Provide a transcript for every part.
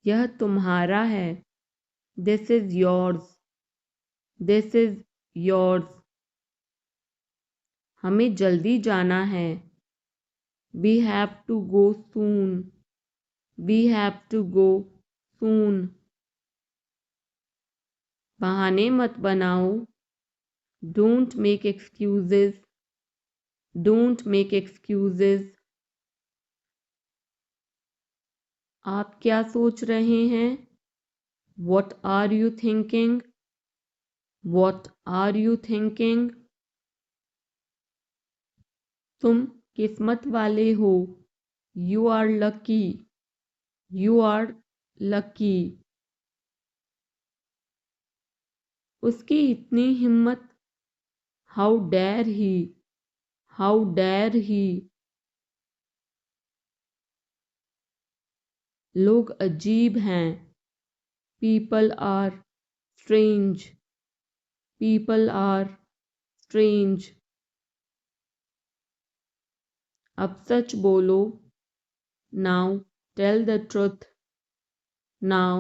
यह तुम्हारा है। This is yours. This is yours. हमें जल्दी जाना है। We have to go soon. We have to go soon. बहाने मत बनाओ। Don't make excuses. Don't make excuses. आप क्या सोच रहे हैं? What are you thinking? What are you thinking? तुम किस्मत वाले हो। You are lucky. You are lucky. उसकी इतनी हिम्मत। How dare he? How dare he? लोग अजीब हैं। People are strange. People are strange. अब सच बोलो। Now tell the truth. Now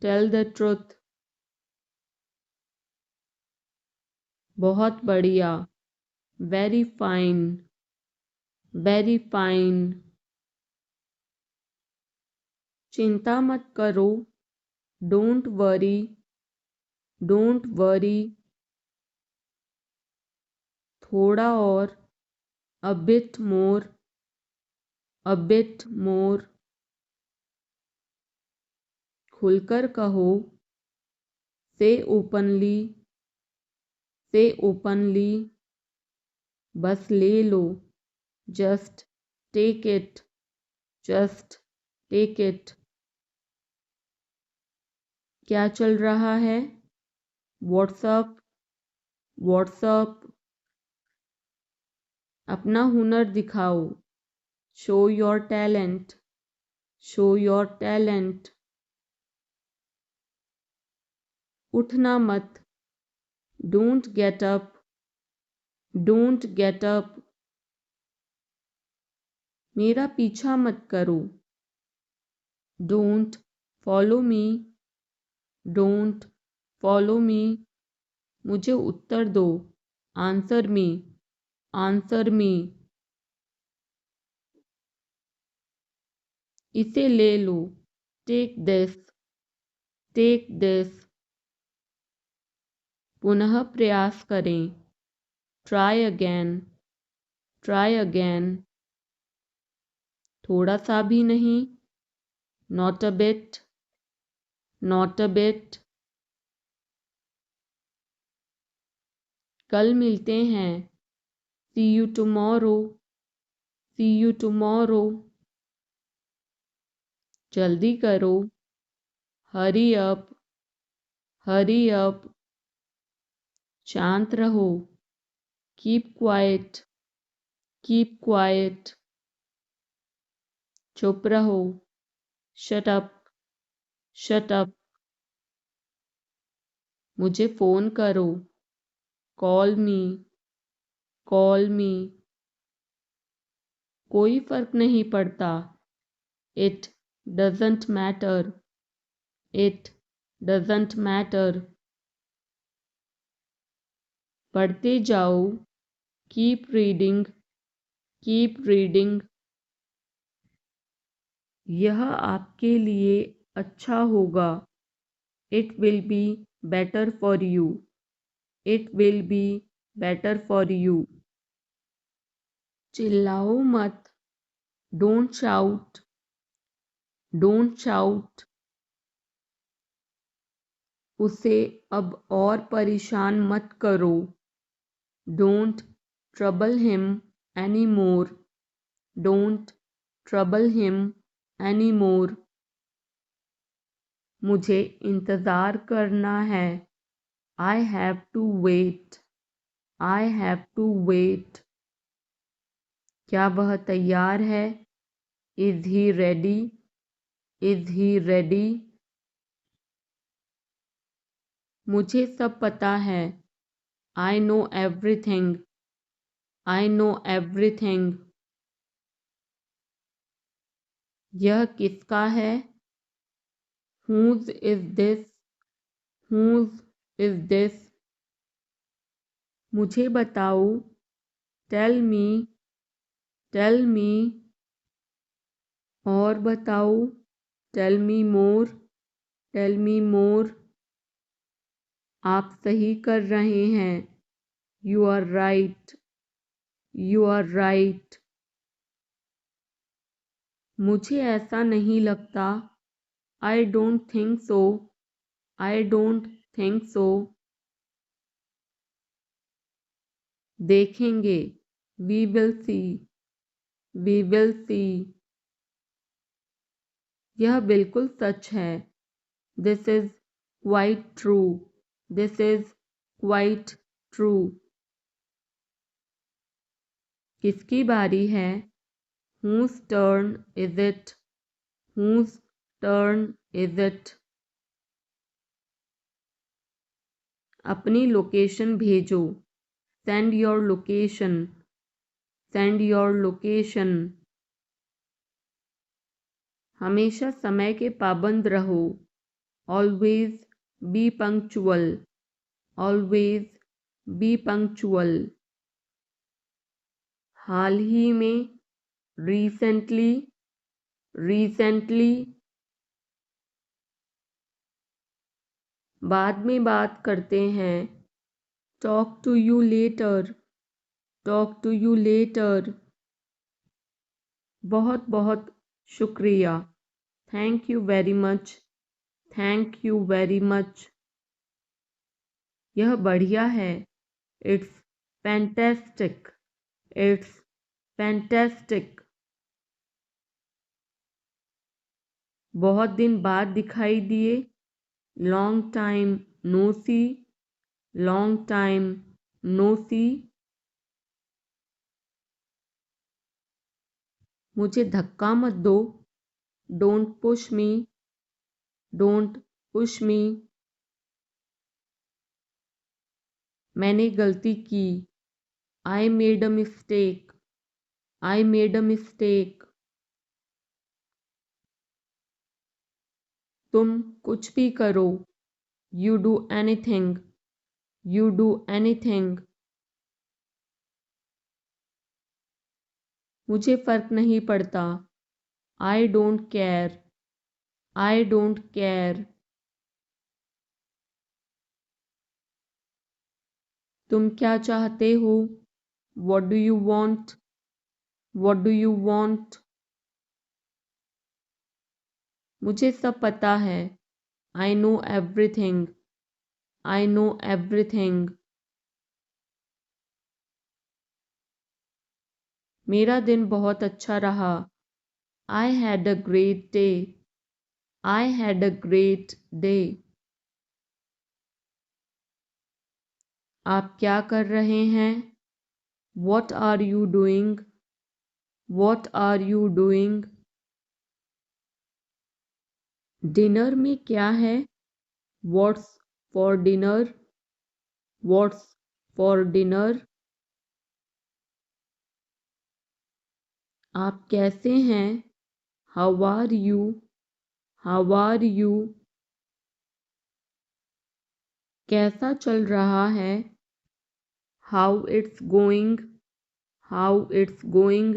tell the truth. बहुत बढ़िया। Very fine. Very fine. चिंता मत करो। Don't worry. Don't worry. थोड़ा और। A bit more. A bit more. खुलकर कहो। Say openly. Say openly. बस ले लो। Just take it. Just take it. क्या चल रहा है? What's up? What's up? अपना हुनर दिखाओ। Show your talent. Show your talent. उठना मत। Don't get up. Don't get up. मेरा पीछा मत करो। Don't follow me. Don't follow me. मुझे उत्तर दो। Answer me. Answer me. इसे ले लो। Take this. Take this. पुनः प्रयास करें। Try again. Try again. थोड़ा सा भी नहीं। Not a bit. Not a bit. कल मिलते हैं। See you tomorrow. See you tomorrow. जल्दी करो। Hurry up. Hurry up. शांत रहो। Keep quiet. Keep quiet. चुप रहो। Shut up. Shut up. मुझे फ़ोन करो। Call me. Call me. कोई फर्क नहीं पड़ता। It doesn't matter. It doesn't matter. पढ़ते जाओ। Keep reading. Keep reading. यह आपके लिए अच्छा होगा। It will be better for you. It will be better for you. चिल्लाओ मत। Don't shout. Don't shout. उसे अब और परेशान मत करो। Don't trouble him anymore. Don't trouble him anymore. मुझे इंतज़ार करना है। I have to wait. I have to wait. क्या वह तैयार है? Is he ready? Is he ready? मुझे सब पता है। I know everything. I know everything. यह किसका है? Whose is this? Whose is this? मुझे बताओ. Tell me. Tell me. और बताओ. Tell me more. Tell me more. आप सही कर रहे हैं. You are right. You are right. मुझे ऐसा नहीं लगता. I don't think so. I don't think so. देखेंगे. We will see. We will see. यह बिल्कुल सच है. This is quite true. This is quite true. किसकी बारी है? Whose turn is it? Whose turn is it? अपनी लोकेशन भेजो. Send your location. Send your location. हमेशा समय के पाबंद रहो. Always be punctual. Always be punctual. हाल ही में. Recently. Recently. बाद में बात करते हैं. Talk to you later. Talk to you later. बहुत बहुत शुक्रिया. Thank you very much. Thank you very much. यह बढ़िया है. It's fantastic. It's fantastic. बहुत दिन बाद दिखाई दिए. Long time no see. Long time no see. मुझे धक्का मत दो. Don't push me. Don't push me. मैंने गलती की. I made a mistake. I made a mistake. तुम कुछ भी करो. You do anything. You do anything. मुझे फर्क नहीं पड़ता. I don't care. I don't care. तुम क्या चाहते हो? What do you want? What do you want? मुझे सब पता है. I know everything. I know everything. मेरा दिन बहुत अच्छा रहा. I had a great day. I had a great day. आप क्या कर रहे हैं? What are you doing? What are you doing? Dinner में क्या है? What's for dinner? What's for dinner? आप कैसे हैं? How are you? How are you? कैसा चल रहा है? How it's going? How it's going?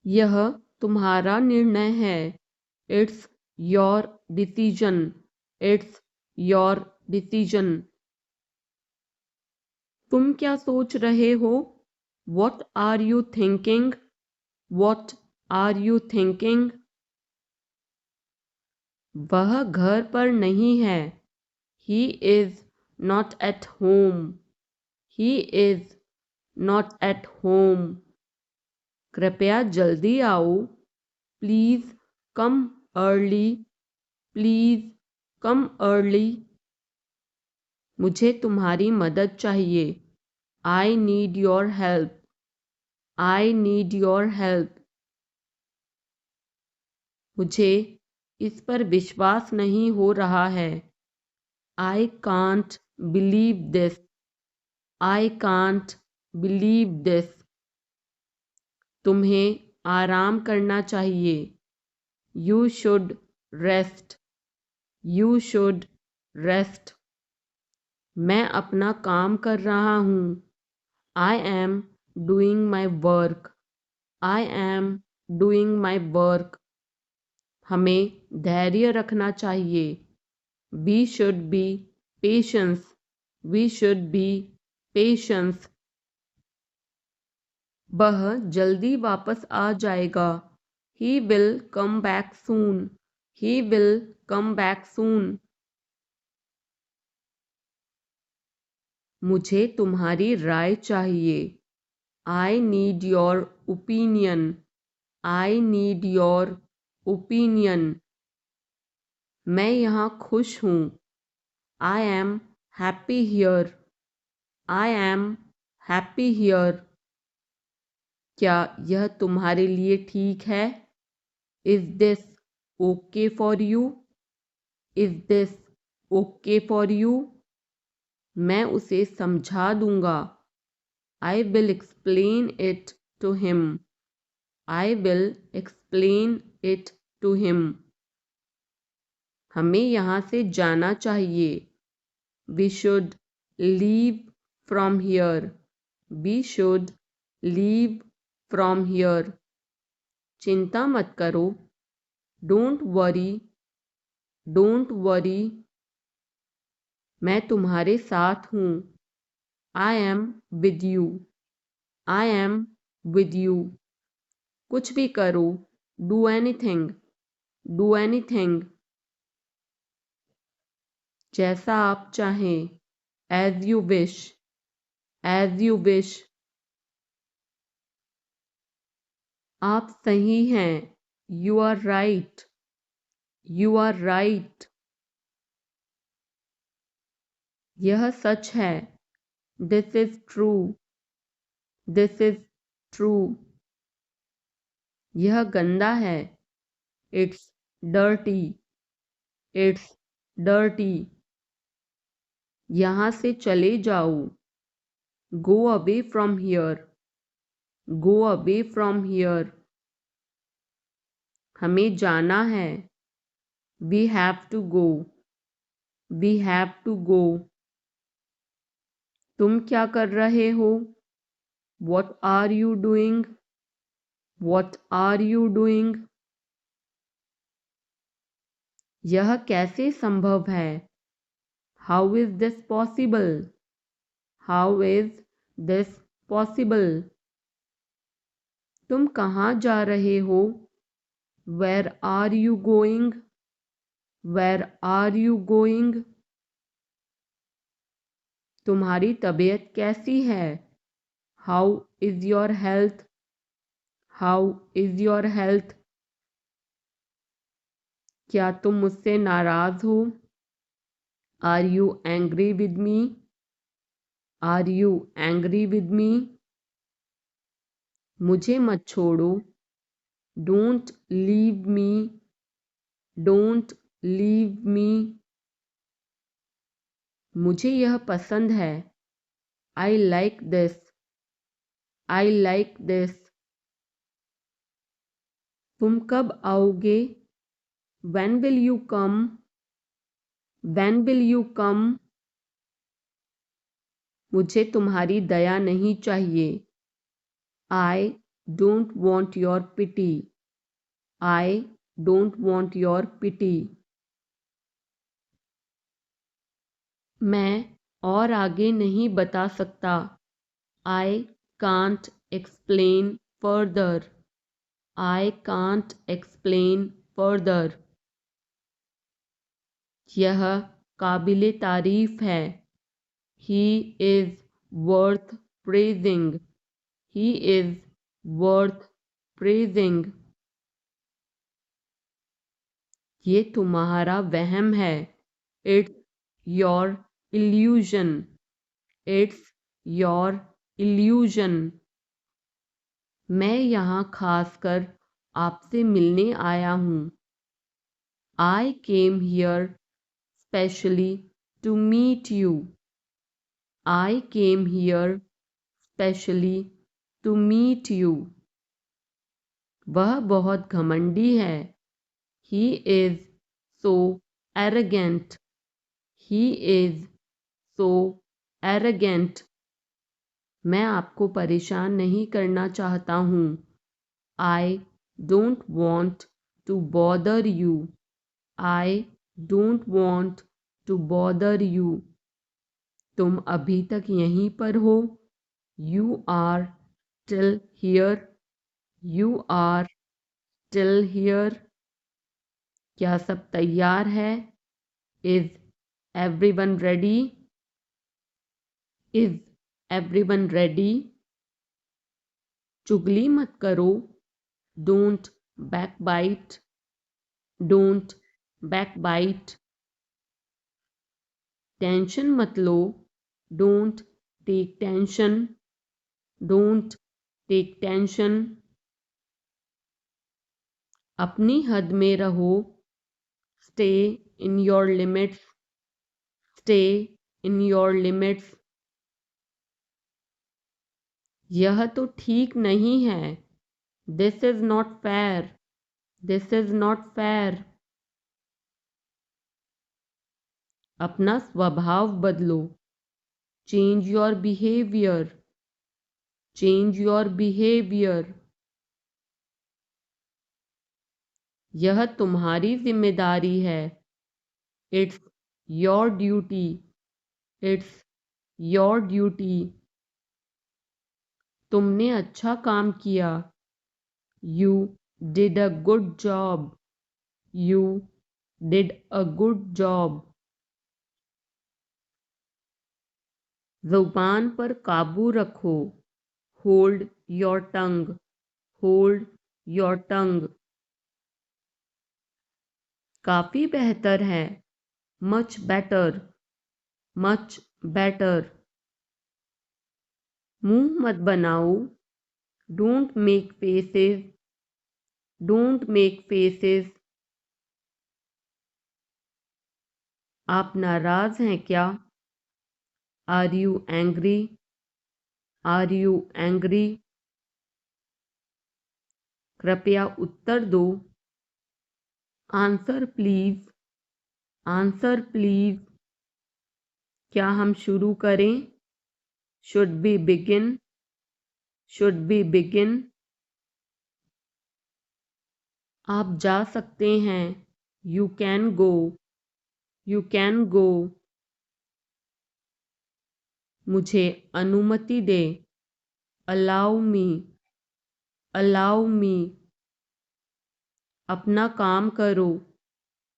यह तुम्हारा निर्णय है. It's your decision. It's your decision. तुम क्या सोच रहे हो? What are you thinking? What are you thinking? वह घर पर नहीं है. He is not at home. He is not at home. कृपया जल्दी आओ. Please come early. Please come early. मुझे तुम्हारी मदद चाहिए. I need your help. I need your help. मुझे इस पर विश्वास नहीं हो रहा है. I can't believe this. I can't believe this. तुम्हें आराम करना चाहिए. You should rest. You should rest. मैं अपना काम कर रहा हूँ। I am doing my work. I am doing my work. हमें धैर्य रखना चाहिए। We should be patience. We should be patience. वह जल्दी वापस आ जाएगा। He will come back soon. He will come back soon. मुझे तुम्हारी राय चाहिए। I need your opinion. I need your opinion. मैं यहाँ खुश हूँ। I am happy here. I am happy here. क्या यह तुम्हारे लिए ठीक है? Is this okay for you? Is this okay for you? मैं उसे समझा दूंगा। I will explain it to him. I will explain it to him. हमें यहाँ से जाना चाहिए। We should leave from here. We should leave from here. चिंता मत करो। Don't worry. Don't worry. मैं तुम्हारे साथ हूँ। I am with you. I am with you. कुछ भी करो। Do anything. Do anything. जैसा आप चाहें। As you wish. As you wish. आप सही हैं। You are right. You are right. यह सच है। This is true. This is true. यह गंदा है। It's dirty. It's dirty. यहाँ से चले जाओ। Go away from here. Go away from here. हमें जाना है। We have to go. We have to go. तुम क्या कर रहे हो? What are you doing? What are you doing? यह कैसे संभव है? How is this possible? How is this possible? तुम कहाँ जा रहे हो? Where are you going? Where are you going? तुम्हारी तबीयत कैसी है? How is your health? How is your health? क्या तुम मुझसे नाराज हो? Are you angry with me? Are you angry with me? मुझे मत छोड़ो। Don't leave me. Don't leave me. मुझे यह पसंद है। I like this. I like this. तुम कब आओगे? When will you come? When will you come? मुझे तुम्हारी दया नहीं चाहिए। I don't want your pity. I don't want your pity. मैं और आगे नहीं बता सकता। I can't explain further. I can't explain further. यह काबिले तारीफ है। He is worth praising. He is worth praising. ये तुम्हारा वहम है। It's your illusion. It's your illusion. मैं यहाँ खासकर आपसे मिलने आया हूँ। I came here specially to meet you. I came here specially to meet you. वह बहुत घमंडी है। He is so arrogant. He is so arrogant. मैं आपको परेशान नहीं करना चाहता हूँ. I don't want to bother you. I don't want to bother you. तुम अभी तक यहीं पर हो. You are still here. You are still here. क्या सब तैयार है? Is everyone ready? Is everyone ready? चुगली मत करो. Don't backbite. Don't backbite. Tension मत लो. Don't take tension. Don't take tension. अपनी हद में रहो. Stay in your limits. Stay in your limits. यह तो ठीक नहीं है. This is not fair. This is not fair. अपना स्वभाव बदलो. Change your behavior. Change your behavior. यह तुम्हारी जिम्मेदारी है. It's your duty. It's your duty. तुमने अच्छा काम किया. You did a good job. You did a good job. ज़ुबान पर काबू रखो. Hold your tongue. Hold your tongue. काफ़ी बेहतर है. Much better. Much better. मुंह मत बनाओ. Don't make faces. Don't make faces. आप नाराज़ हैं क्या? Are you angry? Are you angry? कृपया उत्तर दो. Answer please. Answer please. क्या हम शुरू करें? Should we begin? Should we begin? आप जा सकते हैं. You can go. You can go. मुझे अनुमति दे. Allow me. Allow me. अपना काम करो.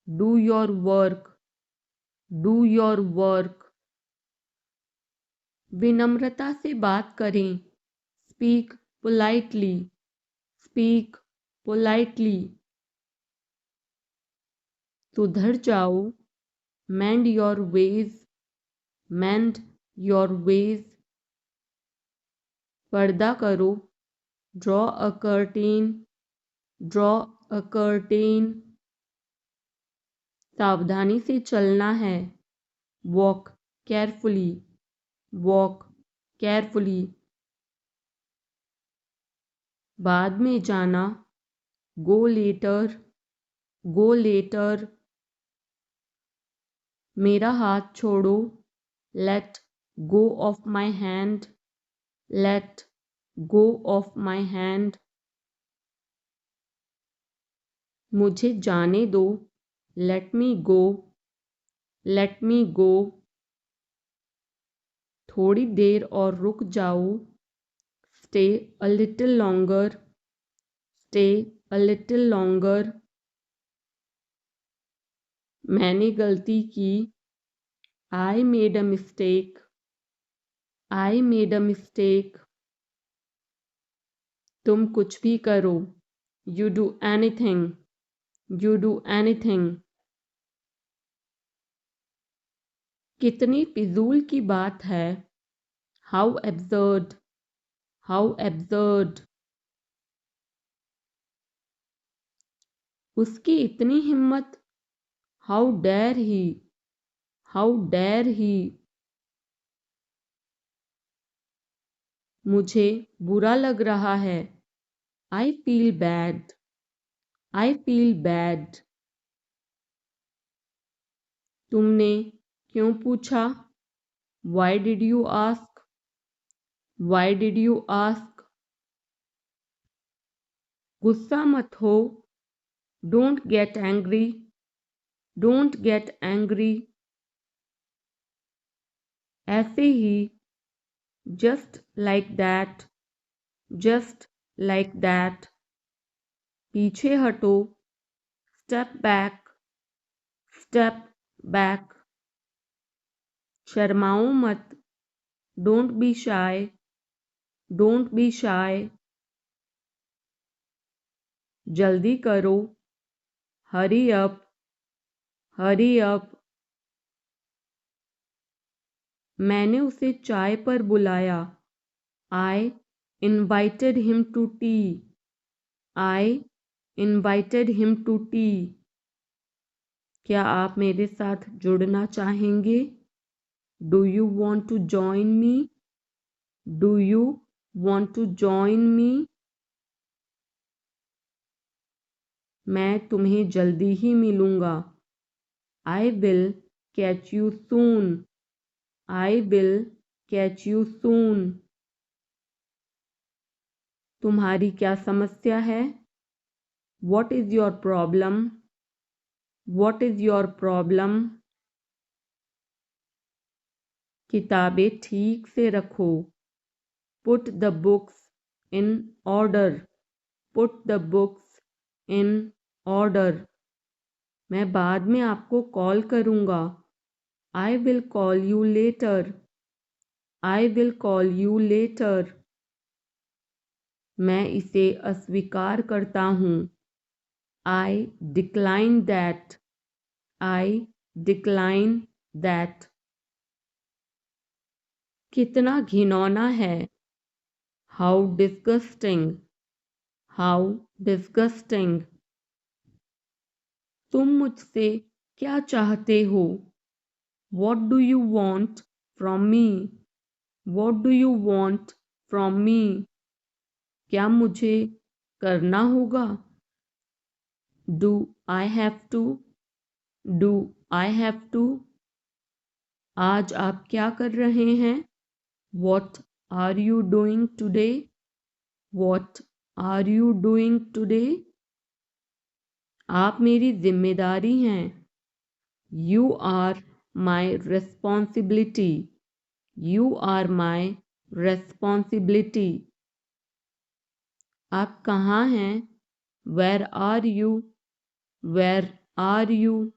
Do your work. Do your work. विनम्रता से बात करें. Speak politely. Speak politely. सुधर जाओ. Mend your ways. Mend your ways. पर्दा करो. Draw a curtain. Draw a curtain. सावधानी से चलना है. Walk carefully. Walk carefully. बाद में जाना. Go later. Go later. मेरा हाथ छोड़ो. Let go of my hand. Let go of my hand. मुझे जाने दो. Let me go. Let me go. थोड़ी देर और रुक जाओ. Stay a little longer. Stay a little longer. मैंने गलती की. I made a mistake. I made a mistake. तुम कुछ भी करो. You do anything. You do anything. कितनी फिजूल की बात है. How absurd. How absurd. उसकी इतनी हिम्मत. How dare he. How dare he. मुझे बुरा लग रहा है. I feel bad. I feel bad. तुमने क्यों पूछा? Why did you ask? Why did you ask? गुस्सा मत हो। Don't get angry. Don't get angry. ऐसे ही। Just like that. Just like that. पीछे हटो। Step back. Step back. शर्माओ मत। Don't be shy. Don't be shy. जल्दी करो। Hurry up. Hurry up. मैंने उसे चाय पर बुलाया। I invited him to tea. I invited him to tea. क्या आप मेरे साथ जुड़ना चाहेंगे? Do you want to join me? Do you want to join me? मैं तुम्हें जल्दी ही मिलूँगा। I will catch you soon. I will catch you soon. तुम्हारी क्या समस्या है? What is your problem? What is your problem? किताबें ठीक से रखो। Put the books in order. Put the books in order. मैं बाद में आपको कॉल करूँगा। I will call you later. I will call you later. मैं इसे अस्वीकार करता हूँ। I decline that. I decline that. कितना घिनौना है। How disgusting. How disgusting. तुम मुझसे क्या चाहते हो? What do you want from me? What do you want from me? क्या मुझे करना होगा? Do I have to? Do I have to? आज आप क्या कर रहे हैं? What are you doing today? What are you doing today? आप मेरी जिम्मेदारी हैं। You are my responsibility. You are my responsibility. आप कहाँ हैं? Where are you? Where are you?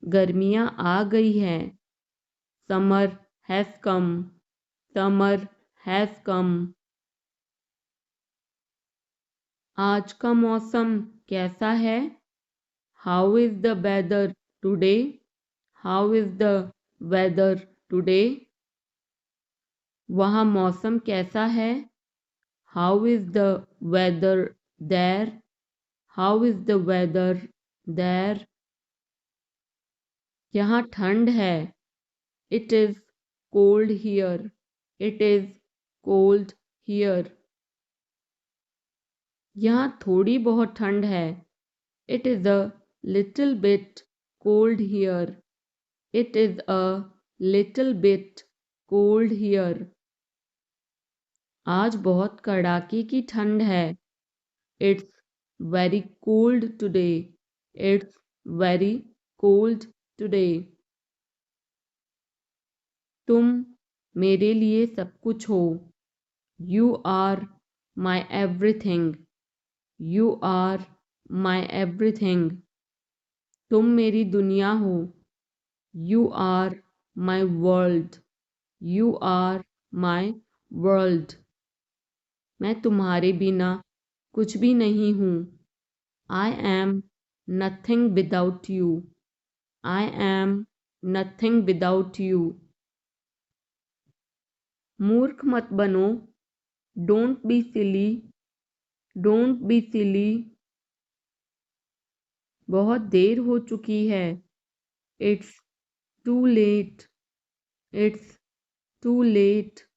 गर्मियाँ आ गई हैं। Summer has come. Summer has come. आज का मौसम कैसा है? How is the weather today? How is the weather today? वहाँ मौसम कैसा है? How is the weather there? How is the weather there? यहाँ ठंड है। It is cold here. It is cold here. यहाँ थोड़ी बहुत ठंड है। It is a little bit cold here. It is a little bit cold here. आज बहुत कड़ाके की ठंड है। It's very cold today. It's very cold today. तुम मेरे लिए सब कुछ हो। You are my everything. You are my everything. तुम मेरी दुनिया हो। You are my world. You are my world. मैं तुम्हारे बिना कुछ भी नहीं हूँ। I am nothing without you. I am nothing without you. मूर्ख मत बनो। Don't be silly. Don't be silly. बहुत देर हो चुकी है। It's too late. It's too late.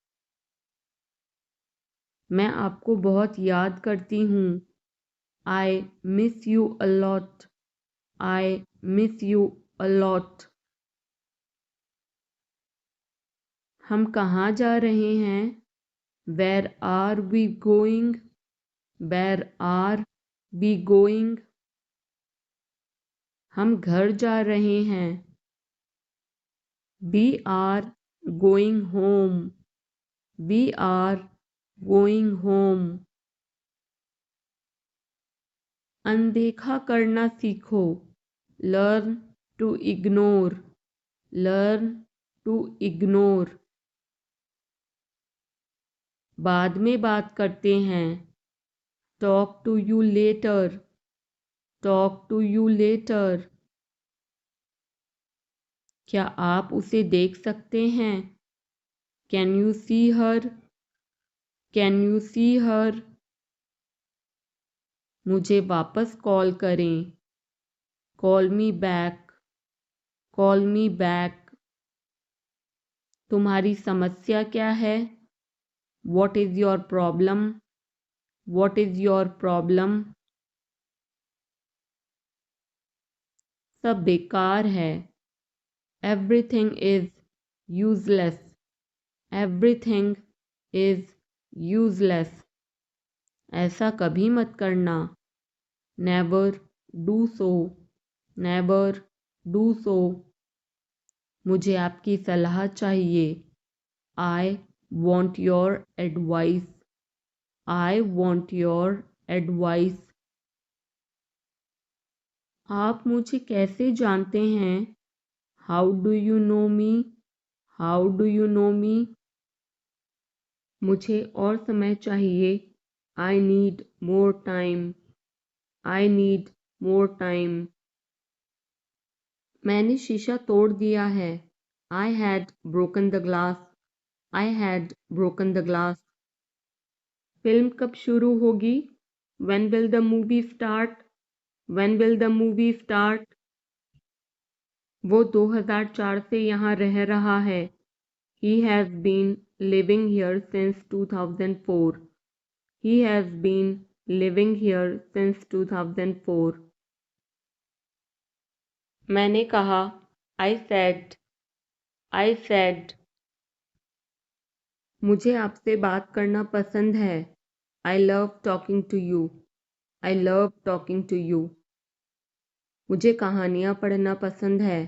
मैं आपको बहुत याद करती हूँ। I miss you a lot. I miss you a lot. हम कहाँ जा रहे हैं? Where are we going? Where are we going? हम घर जा रहे हैं. We are going home. We are going home. अनदेखा करना सीखो. Learn to ignore. Learn to ignore. बाद में बात करते हैं. Talk to you later. Talk to you later. क्या आप उसे देख सकते हैं? Can you see her? Can you see her? मुझे वापस कॉल करें. Call me back. Call me back. तुम्हारी समस्या क्या है? What is your problem? What is your problem? सब बेकार है. Everything is useless. Everything is useless. ऐसा कभी मत करना. Never do so. Never do so. मुझे आपकी सलाह चाहिए. I want your advice. I want your advice. आप मुझे कैसे जानते हैं? How do you know me? How do you know me? मुझे और समय चाहिए. I need more time. I need more time. मैंने शीशा तोड़ दिया है. I had broken the glass. I had broken the glass. Film कब शुरू होगी? When will the movie start? When will the movie start? वो 2004 से यहाँ रह रहा है. He has been living here since 2004. He has been living here since 2004. मैंने कहा. I said. I said. मुझे आपसे बात करना पसंद है. I love talking to you. I love talking to you. मुझे कहानियाँ पढ़ना पसंद है.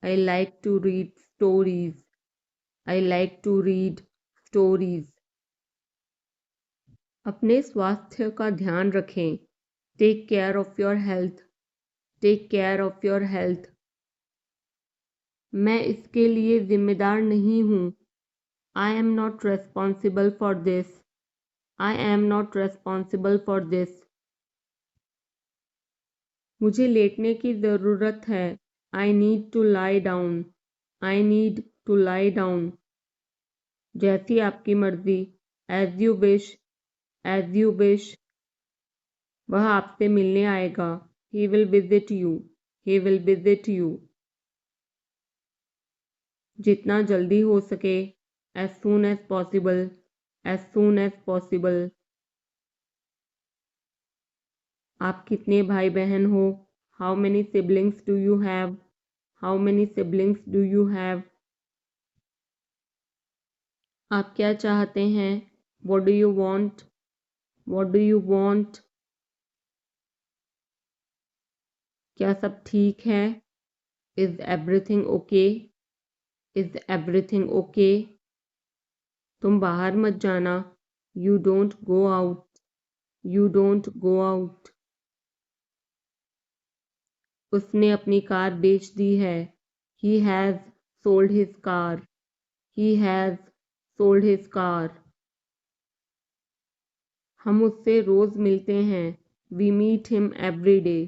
I like to read stories. I like to read stories. अपने स्वास्थ्य का ध्यान रखें. Take care of your health. Take care of your health. मैं इसके लिए जिम्मेदार नहीं हूँ. I am not responsible for this. I am not responsible for this. मुझे लेटने की ज़रूरत है. I need to lie down. I need to lie down. जैसी आपकी मर्जी. As you wish. As you wish. वह आपसे मिलने आएगा. He will visit you. He will visit you. जितना जल्दी हो सके. As soon as possible. As soon as possible. आप कितने भाई बहन हो? How many siblings do you have? How many siblings do you have? आप क्या चाहते हैं? What do you want? What do you want? क्या सब ठीक है? Is everything okay? Is everything okay? तुम बाहर मत जाना. You don't go out. You don't go out. उसने अपनी कार बेच दी है. He has sold his car. He has sold his car. हम उससे रोज मिलते हैं. We meet him every day.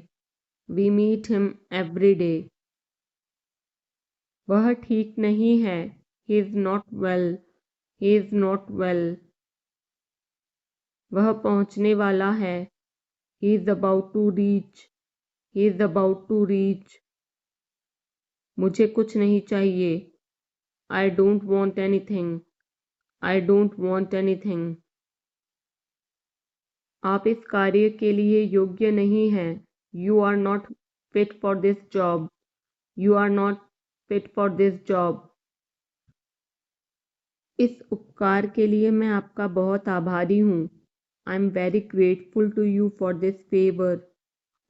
We meet him every day. वह ठीक नहीं है. He is not well. He is not well. वह पहुंचने वाला है. He is about to reach. He is about to reach. मुझे कुछ नहीं चाहिए. I don't want anything. I don't want anything. आप इस कार्य के लिए योग्य नहीं हैं. You are not fit for this job. You are not fit for this job. इस उपकार के लिए मैं आपका बहुत आभारी हूँ. I am very grateful to you for this favor.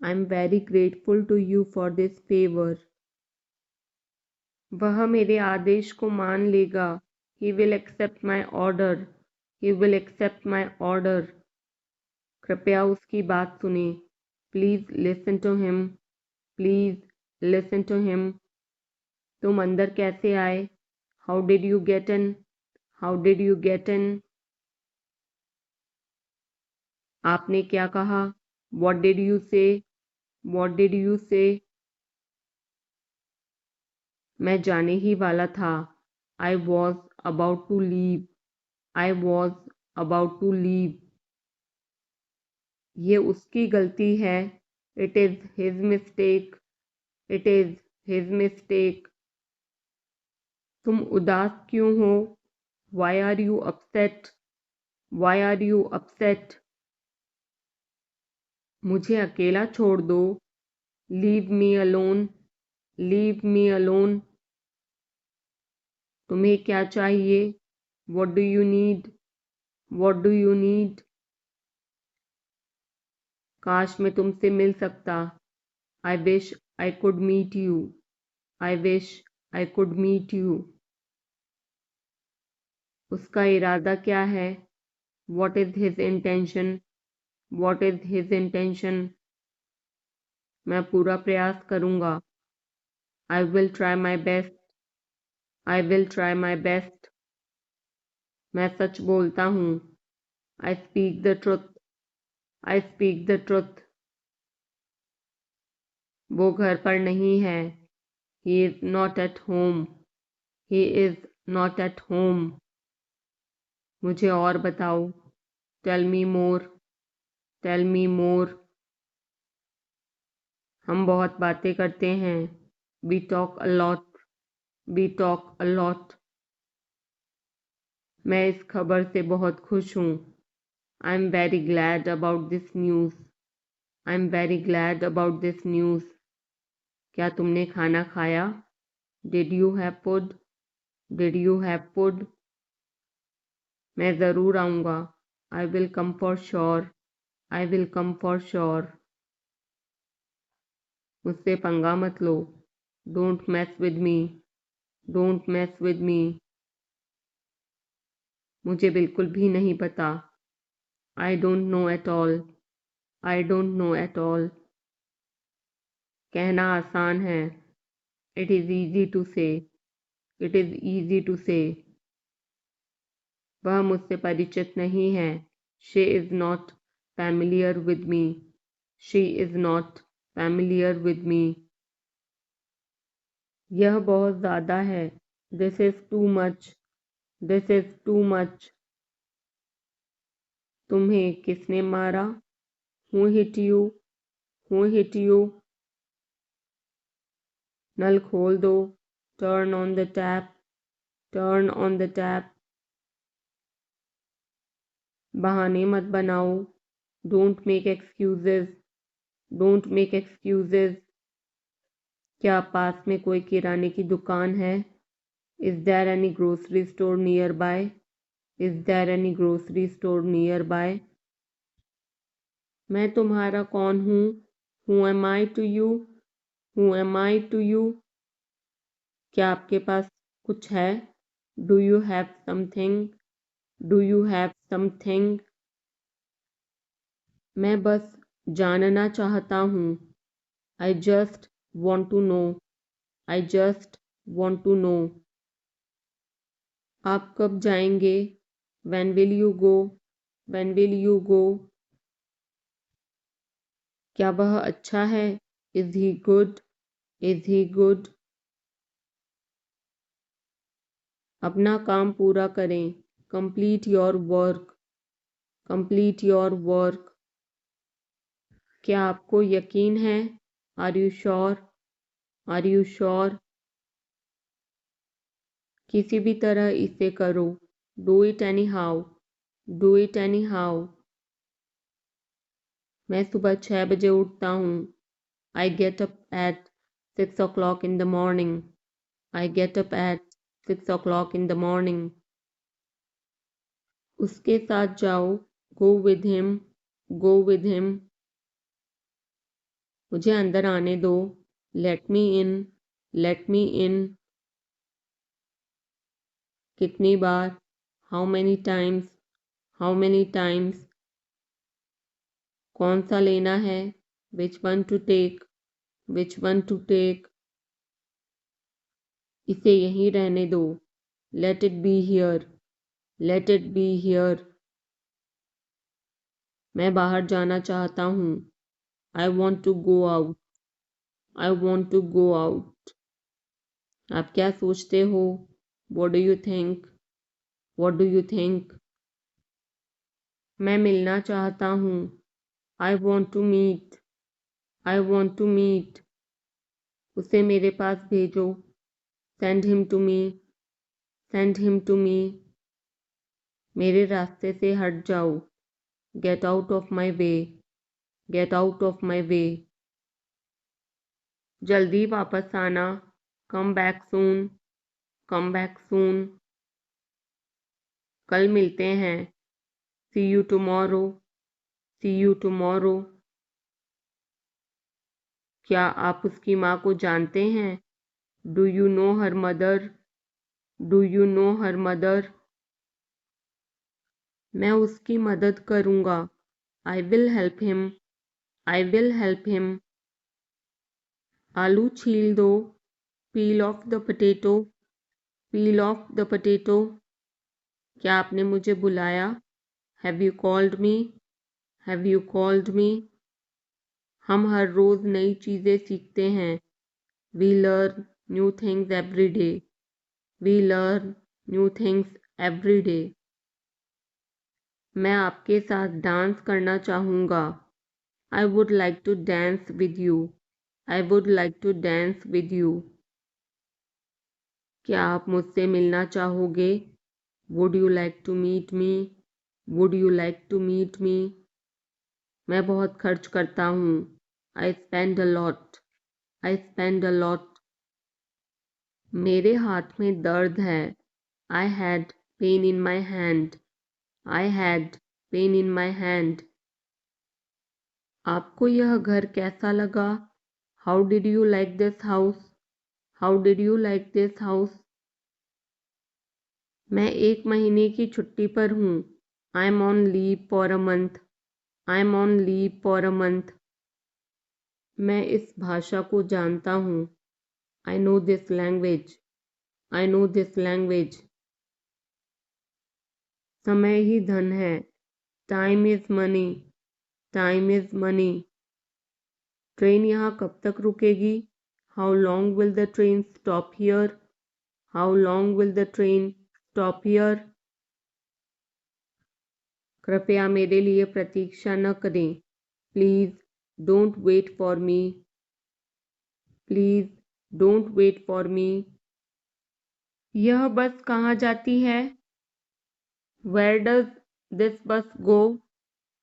I am very grateful to you for this favor. वह मेरे आदेश को मान लेगा. He will accept my order. He will accept my order. कृपया उसकी बात सुने. Please listen to him. Please listen to him. तुम अंदर कैसे आए? How did you get in? How did you get in? आपने क्या कहा? What did you say? What did you say? मैं जाने ही वाला था. I was about to leave. I was about to leave. ये उसकी गलती है. It is his mistake. It is his mistake. तुम उदास क्यों हो? Why are you upset? Why are you upset? मुझे अकेला छोड़ दो. Leave me alone. Leave me alone. तुम्हें क्या चाहिए? What do you need? What do you need? काश मैं तुमसे मिल सकता. I wish I could meet you. I wish I could meet you. उसका इरादा क्या है? What is his intention? What is his intention? मैं पूरा प्रयास करूँगा. I will try my best. I will try my best. मैं सच बोलता हूँ. I speak the truth. I speak the truth. वो घर पर नहीं है. He is not at home. He is not at home. मुझे और बताओ. Tell me more. Tell me more. हम बहुत बातें करते हैं. We talk a lot. We talk a lot. मैं इस खबर से बहुत खुश हूँ. I am very glad about this news. I am very glad about this news. क्या तुमने खाना खाया? Did you have food? Did you have food? मैं ज़रूर आऊँगा. I will come for sure. I will come for sure. मुझसे पंगा मत लो. Don't mess with me. Don't mess with me. मुझे बिल्कुल भी नहीं पता. I don't know at all. I don't know at all. कहना आसान है. It is easy to say. It is easy to say. वह मुझसे परिचित नहीं है. She is not familiar with me. She is not familiar with me. यह बहुत ज़्यादा है. This is too much. This is too much. तुम्हें किसने मारा? Who hit you? Who hit you? नल खोल दो. Turn on the tap. Turn on the tap. बहाने मत बनाओ. Don't make excuses. Don't make excuses. क्या पास में कोई किराने की दुकान है? Is there any grocery store nearby? Is there any grocery store nearby? मैं तुम्हारा कौन हूँ? Who am I to you? Who am I to you? क्या आपके पास कुछ है? Do you have something? Do you have something? मैं बस जानना चाहता हूँ. I just want to know. I just want to know. आप कब जाएंगे? When will you go? When will you go? क्या वह अच्छा है? Is he good? Is he good? अपना काम पूरा करें. Complete your work. Complete your work. क्या आपको यकीन है? Are you sure? Are you sure? किसी भी तरह इसे करो. Do it anyhow. Do it anyhow. मैं सुबह 6 बजे उठता हूँ. I get up at 6 o'clock in the morning. I get up at 6 o'clock in the morning. उसके साथ जाओ. Go with him. Go with him. मुझे अंदर आने दो. Let me in. Let me in. कितनी बार? How many times? How many times? कौन सा लेना है? Which one to take? Which one to take? इसे यहीं रहने दो. Let it be here. Let it be here. मैं बाहर जाना चाहता हूँ. I want to go out. I want to go out. आप क्या सोचते हो? What do you think? What do you think? मैं मिलना चाहता हूँ. I want to meet. I want to meet. उसे मेरे पास भेजो. Send him to me. Send him to me. मेरे रास्ते से हट जाओ. Get out of my way. Get out of my way. जल्दी वापस आना. Come back soon. Come back soon. कल मिलते हैं. See you tomorrow. See you tomorrow. क्या आप उसकी माँ को जानते हैं? Do you know her mother? Do you know her mother? मैं उसकी मदद करूँगा. I will help him. I will help him. आलू छील दो. Peel off the potato. Peel off the potato. क्या आपने मुझे बुलाया? Have you called me? Have you called me? हम हर रोज़ नई चीज़ें सीखते हैं. We learn new things every day. We learn new things every day. मैं आपके साथ डांस करना चाहूँगा. I would like to dance with you. I would like to dance with you. क्या आप मुझसे मिलना चाहोगे? Would you like to meet me? Would you like to meet me? मैं बहुत खर्च करता हूँ. I spend a lot. I spend a lot. मेरे हाथ में दर्द है. I had pain in my hand. I had pain in my hand. आपको यह घर कैसा लगा? How did you like this house? How did you like this house? मैं 1 महीने की छुट्टी पर हूँ. I'm on leave for a month. I'm on leave for a month. मैं इस भाषा को जानता हूँ. I know this language. I know this language. समय ही धन है. Time is money. Time is money. Train यहाँ कब तक रुकेगी? How long will the train stop here? How long will the train stop here? कृपया मेरे लिए प्रतीक्षा न करें. Please don't wait for me. Please don't wait for me. यह बस कहाँ जाती है? Where does this bus go?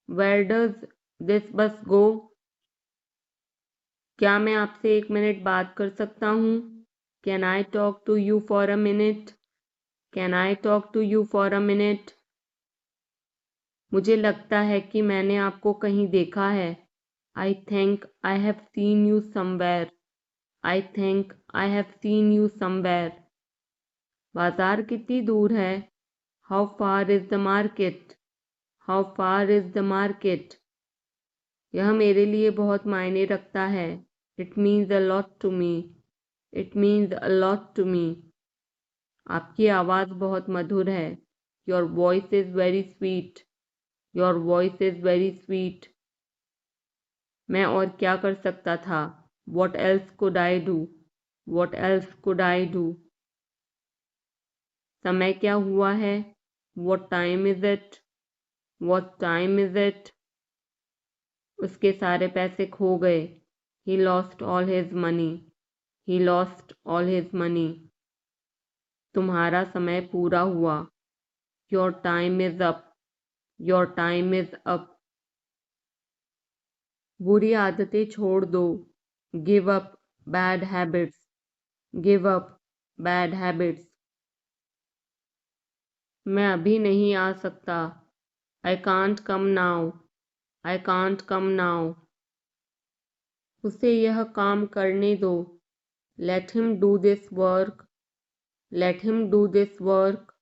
Where does this bus go? क्या मैं आपसे 1 मिनट बात कर सकता हूँ? Can I talk to you for a minute? Can I talk to you for a minute? मुझे लगता है कि मैंने आपको कहीं देखा है. I think I have seen you somewhere. I think I have seen you somewhere. बाजार कितनी दूर है? How far is the market? How far is the market? यह मेरे लिए बहुत मायने रखता है. It means a lot to me. It means a lot to me. आपकी आवाज़ बहुत मधुर है. Your voice is very sweet. Your voice is very sweet. मैं और क्या कर सकता था? What else could I do? What else could I do? समय क्या हुआ है? What time is it? What time is it? उसके सारे पैसे खो गए. He lost all his money. He lost all his money. तुम्हारा समय पूरा हुआ. Your time is up. Your time is up. बुरी आदतें छोड़ दो. Give up bad habits, give up bad habits. मैं अभी नहीं आ सकता, I can't come now, I can't come now. उसे यह काम करने दो, let him do this work, let him do this work.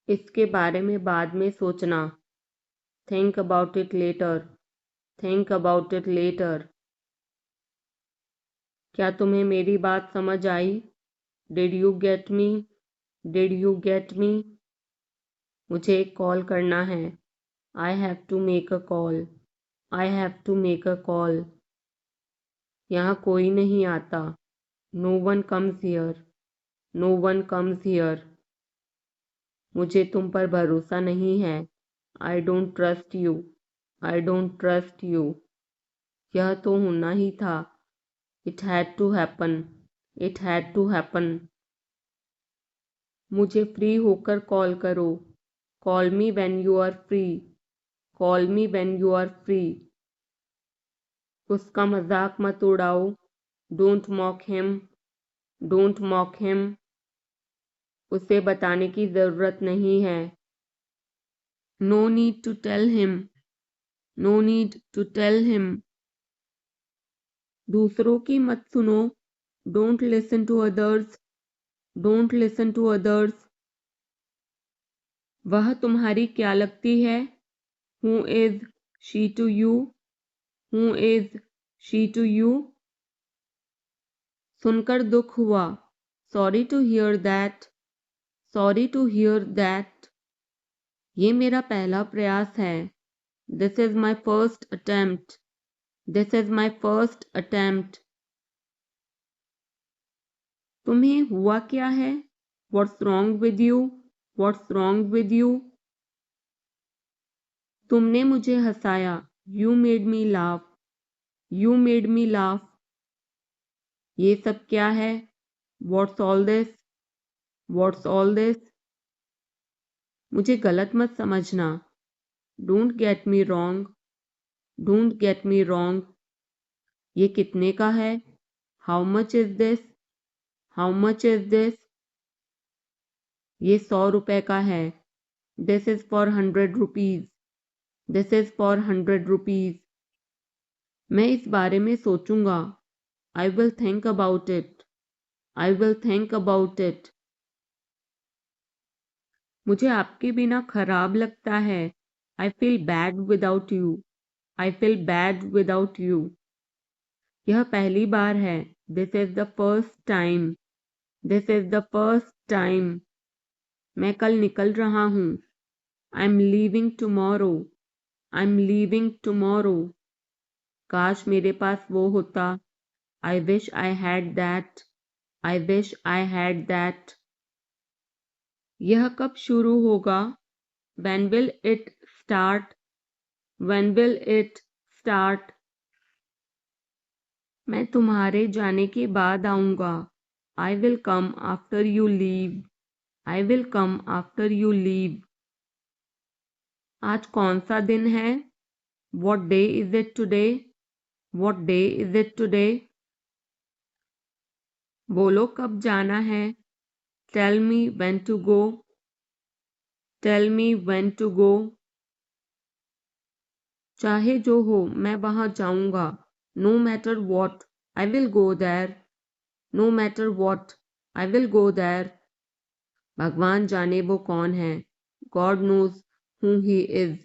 इसके बारे में बाद में सोचना, think about it later, think about it later. क्या तुम्हें मेरी बात समझ आई? Did you get me? Did you get me? मुझे एक कॉल करना है, I have to make a call, I have to make a call. यहाँ कोई नहीं आता, no one comes here, no one comes here. मुझे तुम पर भरोसा नहीं है, I don't trust you, I don't trust you. यह तो होना ही था, it had to happen, it had to happen. मुझे फ्री होकर कॉल करो, call me when you are free, call me when you are free. उसका मजाक मत उड़ाओ, don't mock him, don't mock him. उसे बताने की ज़रूरत नहीं है, no need to tell him, no need to tell him. दूसरों की मत सुनो, don't listen to others, don't listen to others. वह तुम्हारी क्या लगती है, who is she to you, who is she to you. सुनकर दुख हुआ, sorry to hear that, sorry to hear that. ये मेरा पहला प्रयास है, this is my first attempt, this is my first attempt. तुम्हें हुआ क्या है, what's wrong with you, what's wrong with you. तुमने मुझे हंसाया, you made me laugh, you made me laugh. ये सब क्या है, what's all this, what's all this. मुझे गलत मत समझना, don't get me wrong, don't get me wrong. ये कितने का है, how much is this, how much is this. ये 100 रुपए का है, this is for 100 rupees, this is for 100 rupees. मैं इस बारे में सोचूंगा, I will think about it, I will think about it. मुझे आपके बिना खराब लगता है, I feel bad without you, I feel bad without you. यह पहली बार है, this is the first time, this is the first time. मैं कल निकल रहा हूँ, I'm leaving tomorrow, I'm leaving tomorrow. काश मेरे पास वो होता, I wish I had that, I wish I had that. यह कब शुरू होगा, when will it start, when will it start. मैं तुम्हारे जाने के बाद आऊँगा, I will come after you leave, I will come after you leave. आज कौन सा दिन है, what day is it today, what day is it today. बोलो कब जाना है, tell me when to go, tell me when to go. चाहे जो हो मैं वहाँ जाऊँगा, no matter what, I will go there, no matter what, I will go there. भगवान जाने वो कौन है, God knows who he is,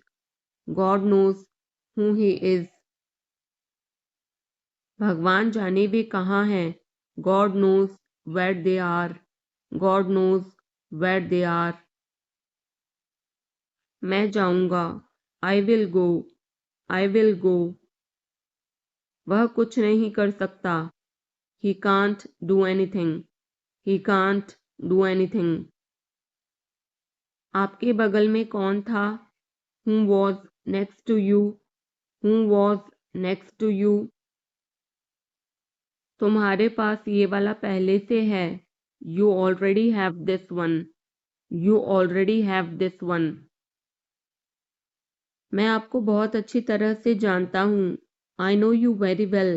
God knows who he is. भगवान जाने वे कहाँ हैं, God knows where they are, God knows where they are. मैं जाऊँगा, I will go, I will go. वह कुछ नहीं कर सकता, he can't do anything, he can't do anything. आपके बगल में कौन था, who was next to you, who was next to you. तुम्हारे पास ये वाला पहले से है, you already have this one, you already have this one. मैं आपको बहुत अच्छी तरह से जानता हूँ, I know you very well,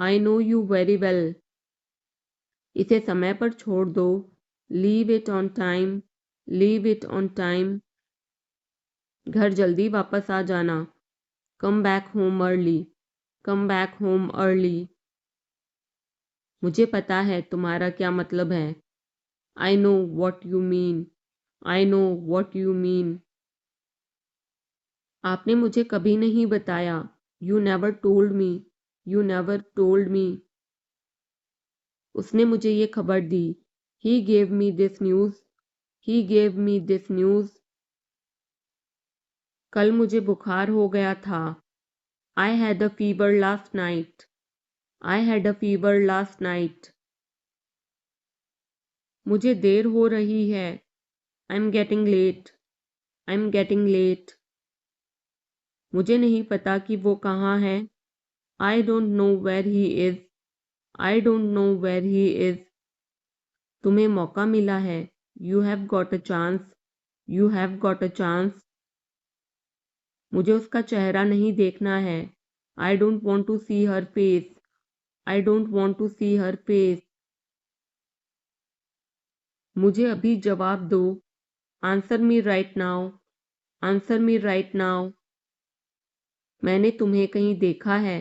I know you very well. इसे समय पर छोड़ दो. Leave it on time. Leave it on time. घर जल्दी वापस आ जाना. Come back home early. Come back home early. मुझे पता है तुम्हारा क्या मतलब है. I know what you mean. I know what you mean. आपने मुझे कभी नहीं बताया. You never told me. You never told me. उसने मुझे ये खबर दी. He gave me this news. He gave me this news. कल मुझे बुखार हो गया था. I had a fever last night. I had a fever last night. मुझे देर हो रही है. I'm getting late. I'm getting late. मुझे नहीं पता कि वो कहाँ है. I don't know where he is. I don't know where he is. तुम्हें मौका मिला है. You have got a chance. You have got a chance. मुझे उसका चेहरा नहीं देखना है. I don't want to see her face. I don't want to see her face. मुझे अभी जवाब दो. Answer me right now. Answer me right now. मैंने तुम्हें कहीं देखा है.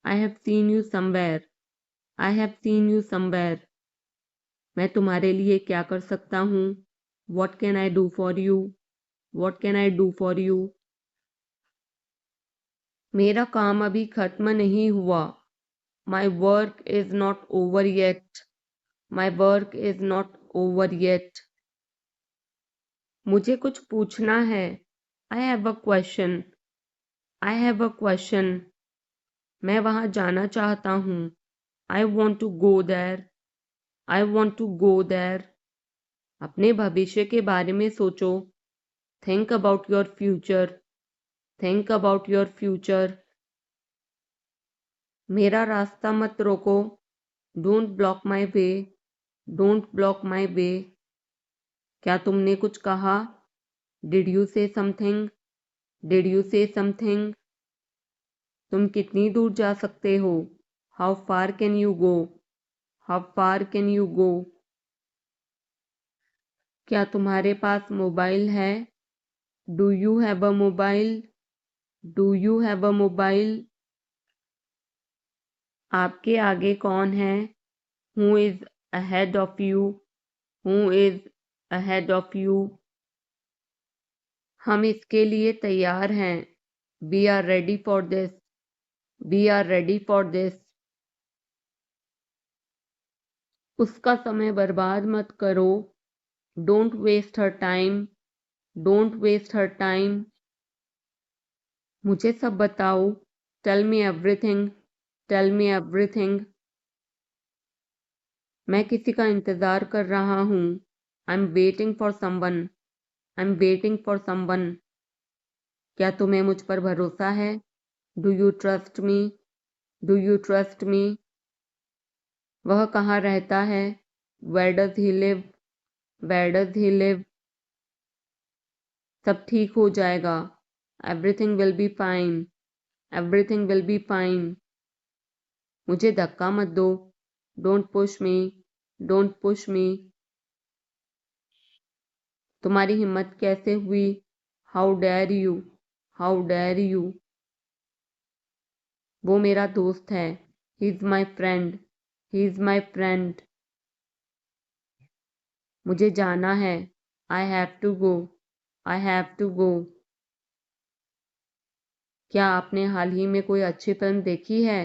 I have seen you somewhere. I have seen you somewhere. मैं तुम्हारे लिए क्या कर सकता हूँ. What can I do for you? What can I do for you? मेरा काम अभी खत्म नहीं हुआ. My work is not over yet. My work is not over yet. मुझे कुछ पूछना है. I have a question. I have a question. मैं वहाँ जाना चाहता हूँ. I want to go there. I want to go there. अपने भविष्य के बारे में सोचो. Think about your future. Think about your future. मेरा रास्ता मत रोको. Don't block my way. Don't block my way. क्या तुमने कुछ कहा? Did you say something? Did you say something? तुम कितनी दूर जा सकते हो? How far can you go? How far can you go? क्या तुम्हारे पास मोबाइल है? Do you have a mobile? Do you have a mobile? आपके आगे कौन है? Who is ahead of you? Who is ahead of you? हम इसके लिए तैयार हैं. We are ready for this. We are ready for this. उसका समय बर्बाद मत करो. Don't waste her time. Don't waste her time. मुझे सब बताओ. Tell me everything. Tell me everything. मैं किसी का इंतज़ार कर रहा हूँ. I'm waiting for someone. I'm waiting for someone. क्या तुम्हें मुझ पर भरोसा है? Do you trust me? Do you trust me? वह कहाँ रहता है? Where does he live? Where does he live? सब ठीक हो जाएगा. Everything will be fine. Everything will be fine. मुझे धक्का मत दो. Don't push me. Don't push me. तुम्हारी हिम्मत कैसे हुई? How dare you? How dare you? वो मेरा दोस्त है. He is my friend. He is my friend. मुझे जाना है. I have to go. I have to go. क्या आपने हाल ही में कोई अच्छी फिल्म देखी है?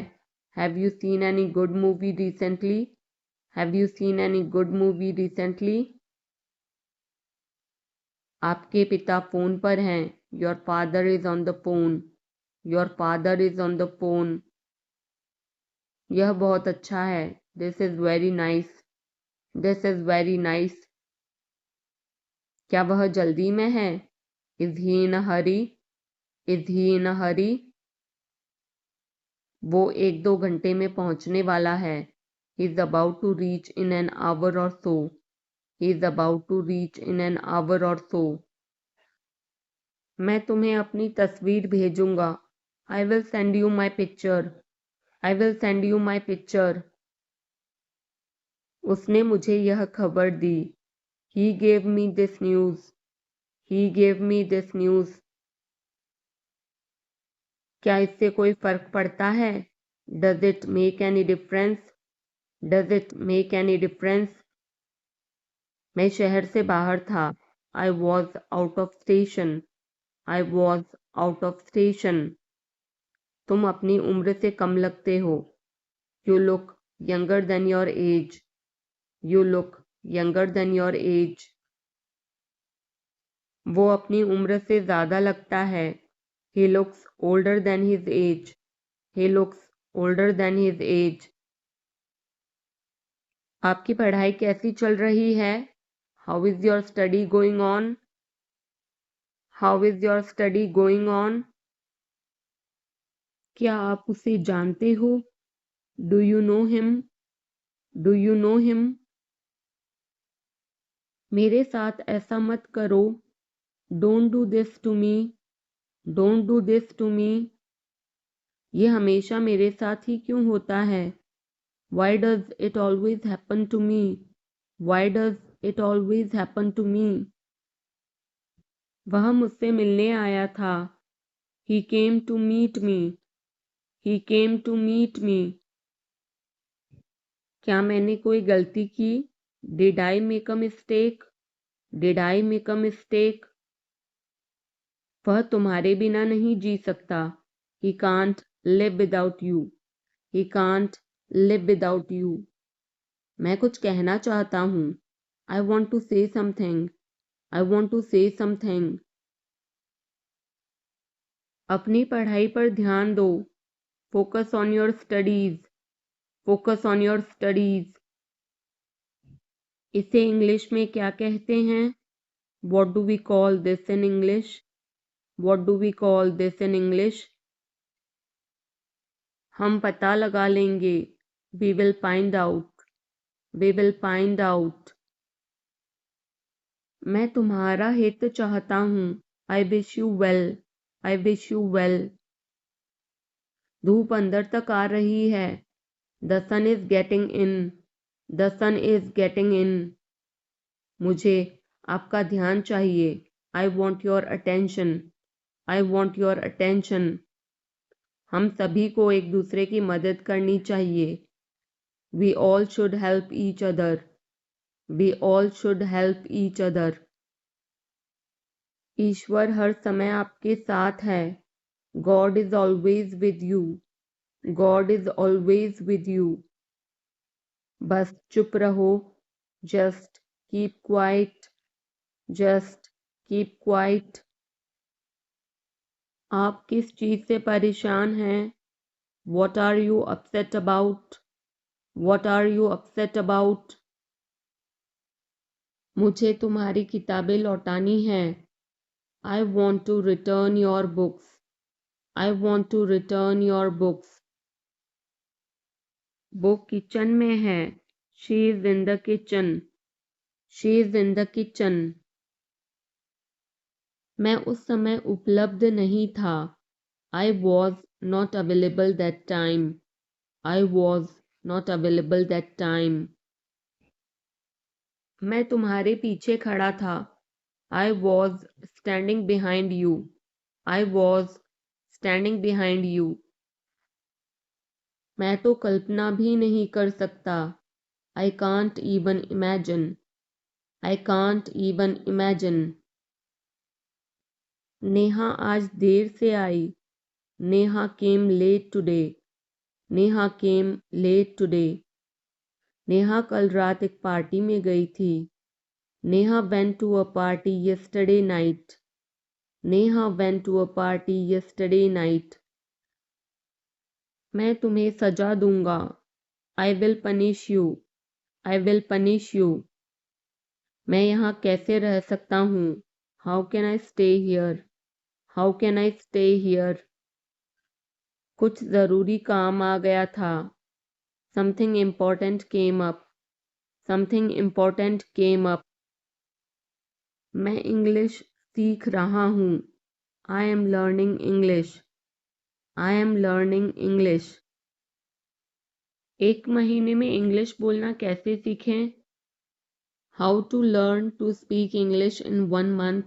Have you seen any good movie recently? Have you seen any good movie recently? आपके पिता फोन पर हैं. Your father is on the phone. Your father is on the phone. यह बहुत अच्छा है. This is very nice. This is very nice. क्या वह जल्दी में है? Is he in a hurry? Is he in a hurry? वो 1-2 घंटे में पहुंचने वाला है. He is about to reach in an hour or so. He is about to reach in an hour or so. मैं तुम्हें अपनी तस्वीर भेजूंगा. I will send you my picture. I will send you my picture. उसने मुझे यह खबर दी. He gave me this news. He gave me this news. क्या इससे कोई फर्क पड़ता है? Does it make any difference? Does it make any difference? मैं शहर से बाहर था. I was out of station. I was out of station. तुम अपनी उम्र से कम लगते हो. You look younger than your age. You look younger than your age. वो अपनी उम्र से ज़्यादा लगता है. He looks older than his age. He looks older than his age. आपकी पढ़ाई कैसी चल रही है? How is your study going on? How is your study going on? क्या आप उसे जानते हो? Do you know him? Do you know him? मेरे साथ ऐसा मत करो. Don't do this to me. Don't do this to me. ये हमेशा मेरे साथ ही क्यों होता है? Why does it always happen to me? Why does it always happen to me? वह मुझसे मिलने आया था. He came to meet me. He came to meet me. क्या मैंने कोई गलती की? Did I make a mistake? Did I make a mistake? वह तुम्हारे बिना नहीं जी सकता. He can't live without you. He can't live without you. मैं कुछ कहना चाहता हूँ. I want to say something. I want to say something. अपनी पढ़ाई पर ध्यान दो. Focus on your studies. Focus on your studies. इसे इंग्लिश में क्या कहते हैं? What do we call this in English? What do we call this in English? हम पता लगा लेंगे. We will find out. We will find out. मैं तुम्हारा हित चाहता हूँ. I wish you well. I wish you well. धूप अंदर तक आ रही है. The sun is getting in. The sun is getting in. मुझे आपका ध्यान चाहिए. I want your attention. I want your attention. हम सभी को एक दूसरे की मदद करनी चाहिए. We all should help each other. We all should help each other. ईश्वर हर समय आपके साथ है. God is always with you. God is always with you. बस चुप रहो. Just keep quiet. Just keep quiet. आप किस चीज़ से परेशान हैं? What are you upset about? What are you upset about? मुझे तुम्हारी किताबें लौटानी हैं. I want to return your books. I want to return your books. वो किचन में है. She is in the kitchen. She is in the kitchen. मैं उस समय उपलब्ध नहीं था. I was not available that time. I was not available that time. मैं तुम्हारे पीछे खड़ा था. I was standing behind you. I was standing behind you. मैं तो कल्पना भी नहीं कर सकता. I can't even imagine. I can't even imagine. Neha आज देर से आई. Neha came late today. Neha came late today. Neha कल रात एक पार्टी में गई थी. Neha went to a party yesterday night. Neha went to a party yesterday night. मैं तुम्हें सजा दूंगा. I will punish you. I will punish you. मैं यहाँ कैसे रह सकता हूँ? How can I stay here? How can I stay here? कुछ ज़रूरी काम आ गया था. Something important came up. Something important came up. मैं इंग्लिश सीख रहा हूँ. I am learning English. I am learning English. एक महीने में इंग्लिश बोलना कैसे सीखें? How to learn to speak English in 1 month.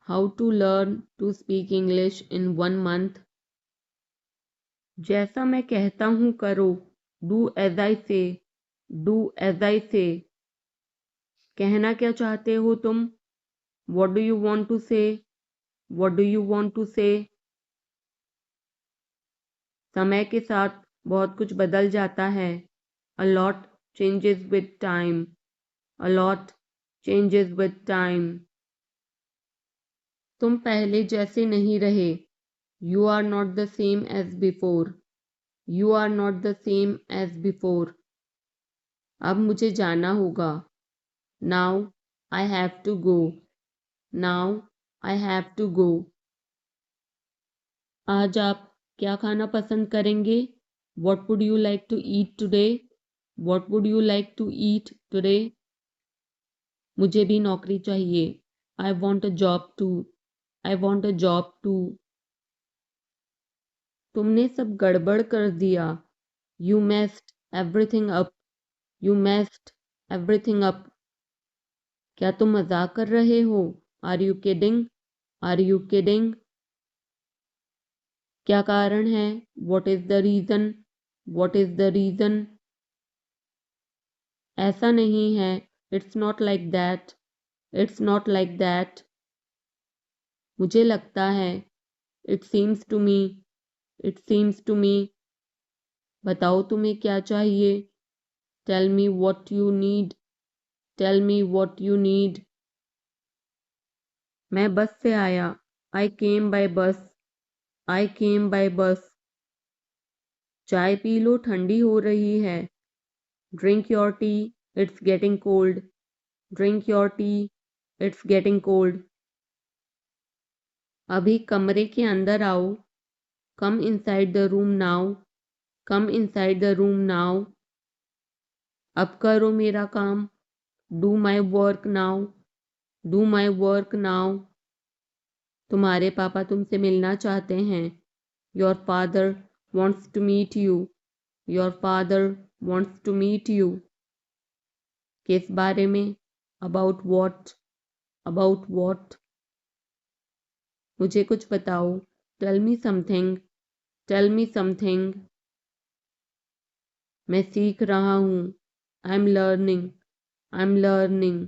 How to learn to speak English in 1 month. जैसा मैं कहता हूँ करो, डू एज आई से। डू एज आई से। कहना क्या चाहते हो तुम? What do you want to say? What do you want to say? समय के साथ बहुत कुछ बदल जाता है। A lot changes with time. A lot changes with time. तुम पहले जैसे नहीं रहे। You are not the same as before. You are not the same as before. अब मुझे जाना होगा। Now I have to go. Now I have to go. आज आप क्या खाना पसंद करेंगे? What would you like to eat today? What would you like to eat today? मुझे भी नौकरी चाहिए। I want a job too. I want a job too. तुमने सब गड़बड़ कर दिया। You messed everything up. You messed everything up. क्या तुम मजाक कर रहे हो? Are you kidding? Are you kidding? क्या कारण है? What is the reason? What is the reason? ऐसा नहीं है। It's not like that. It's not like that. मुझे लगता है। It seems to me. It seems to me. बताओ तुम्हें क्या चाहिए? Tell me what you need. Tell me what you need. मैं बस से आया। I came by bus. I came by bus. चाय पी लो, ठंडी हो रही है। Drink your tea. It's getting cold. Drink your tea. It's getting cold. अभी कमरे के अंदर आओ। Come inside the room now. Come inside the room now. अब करो मेरा काम। Do my work now. Do my work now. तुम्हारे पापा तुमसे मिलना चाहते हैं। Your father wants to meet you. Your father wants to meet you. किस बारे में? About what? About what? मुझे कुछ बताओ। Tell me something. Tell me something. मैं सीख रहा हूँ। I'm learning. I'm learning.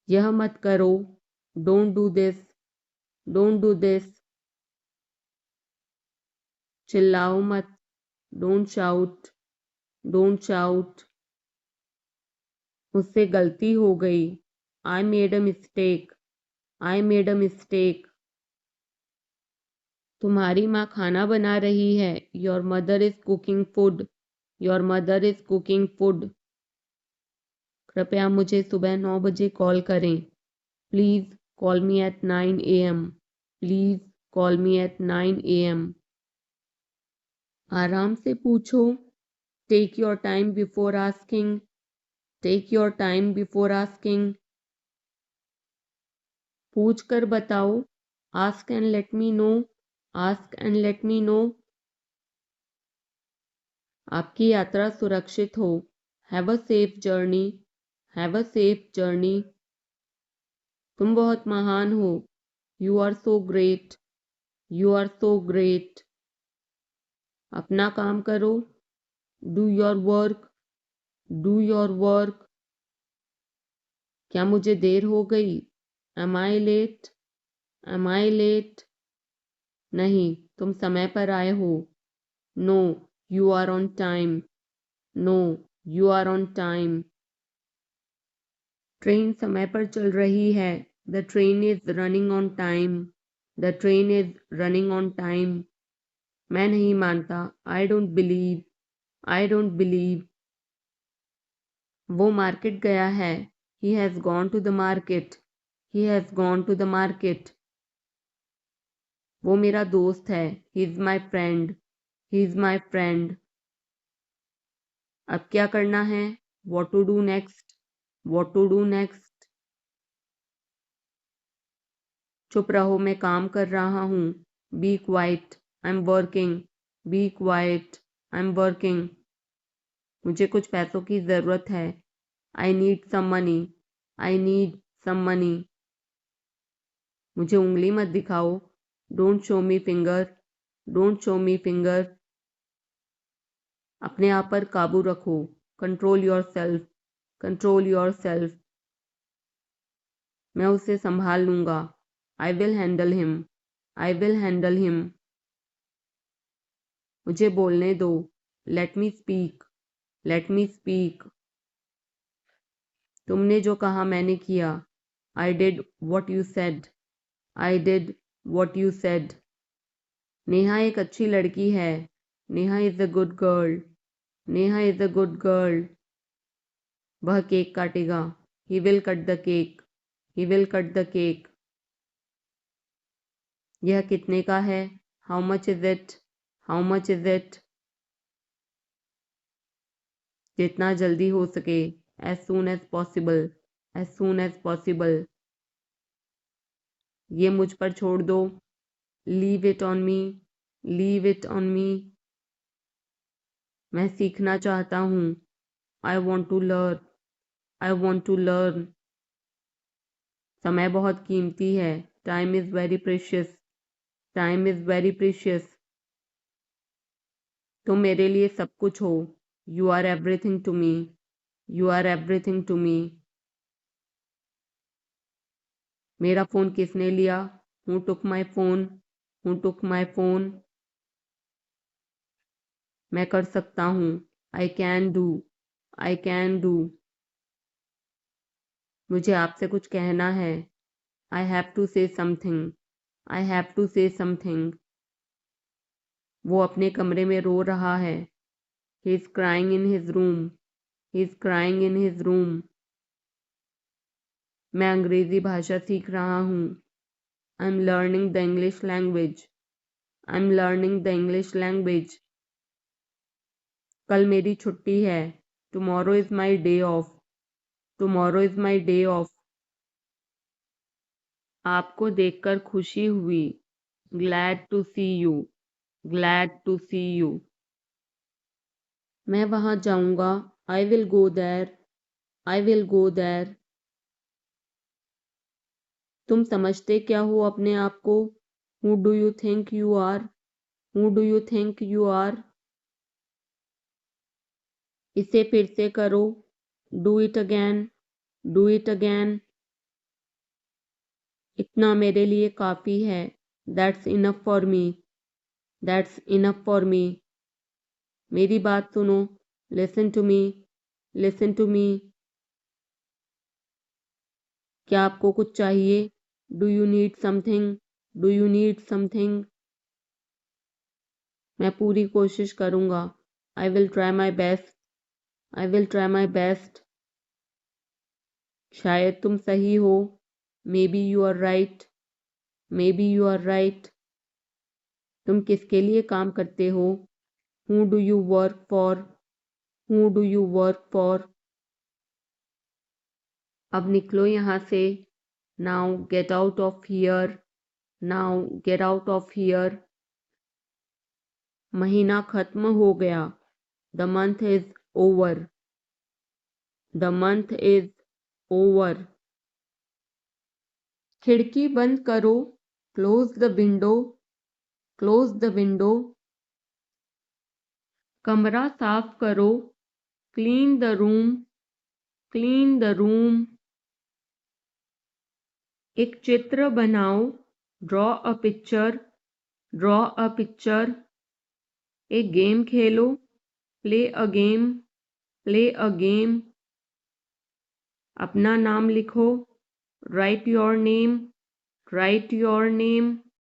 यह मत करो। Don't do this. Don't do this. चिल्लाओ मत। Don't shout. Don't shout. मुझसे गलती हो गई। I made a mistake. I made a mistake. तुम्हारी माँ खाना बना रही है। Your mother is cooking food. Your mother is cooking food. कृपया मुझे सुबह 9 बजे कॉल करें। Please call me at 9 a.m. Please call me at 9 a.m. आराम से पूछो। Take your time before asking. Take your time before asking. पूछ कर बताओ। Ask and let me know. Ask and let me know. आपकी यात्रा सुरक्षित हो। Have a safe journey. Have a safe journey. तुम बहुत महान हो। You are so great. You are so great. अपना काम करो। Do your work. Do your work. क्या मुझे देर हो गई? Am I late? Am I late? नहीं, तुम समय पर आए हो। No, you are on time. No, you are on time. Train समय पर चल रही है। The train is running on time. The train is running on time. मैं नहीं मानता। I don't believe. I don't believe. वो मार्केट गया है। He has gone to the market. He has gone to the market. वो मेरा दोस्त है। He is my friend. He is my friend. अब क्या करना है? What to do next? What to do next? चुप रहो, मैं काम कर रहा हूँ। Be quiet. I'm working. Be quiet. I am working. मुझे कुछ पैसों की ज़रूरत है। I need some money. I need some money. मुझे उंगली मत दिखाओ। Don't show me finger. Don't show me finger. अपने आप पर काबू रखो। Control your self. Control your self. मैं उसे संभाल लूंगा। I will handle him. I will handle him. मुझे बोलने दो। Let me speak. Let me speak. तुमने जो कहा मैंने किया। आई did what you said. I did what you said. Neha एक अच्छी लड़की है। Neha is a good girl. Neha is a good girl. वह केक काटेगा। He will cut the cake. He will cut the cake. यह कितने का है? How much is it? How much is it? जितना जल्दी हो सके। As soon as possible. As soon as possible. ये मुझ पर छोड़ दो। Leave it on me. Leave it on me. मैं सीखना चाहता हूँ। I want to learn. I want to learn. समय बहुत कीमती है। Time is very precious. Time is very precious. तुम मेरे लिए सब कुछ हो। You are everything to me. You are everything to me. मेरा फ़ोन किसने लिया? Who took my phone? Who took my phone? मैं कर सकता हूँ। I can do. I can do. मुझे आपसे कुछ कहना है। I have to say something. I have to say something. वो अपने कमरे में रो रहा है। He is crying in his room. He is crying in his room. मैं अंग्रेज़ी भाषा सीख रहा हूँ। I am learning the English language. I am learning the English language. कल मेरी छुट्टी है। Tomorrow is my day off. Tomorrow is my day off. आपको देखकर खुशी हुई। Glad to see you. Glad to see you. मैं वहाँ जाऊँगा। I will go there. I will go there. तुम समझते क्या हो अपने आप को? Who do you think you are? Who do you think you are? इसे फिर से करो। Do it again. Do it again. इतना मेरे लिए काफ़ी है। That's enough for me. That's enough for me. मेरी बात सुनो। Listen to me. Listen to me. क्या आपको कुछ चाहिए? Do you need something? Do you need something? मैं पूरी कोशिश करूँगा। I will try my best. I will try my best. शायद तुम सही हो। Maybe you are right. Maybe you are right. तुम किसके लिए काम करते हो? Who do you work for? Who do you work for? अब निकलो यहाँ से। Now get out of here. Now get out of here. महीना खत्म हो गया। The month is over. The month is over. खिड़की बंद करो। Close the window. Close the window. कमरा साफ करो। Clean the room. Clean the room. एक चित्र बनाओ। Draw a picture. Draw a picture. एक game Khelo. Play a game. Play a game. अपना नाम लिखो। Right your name. Right your name.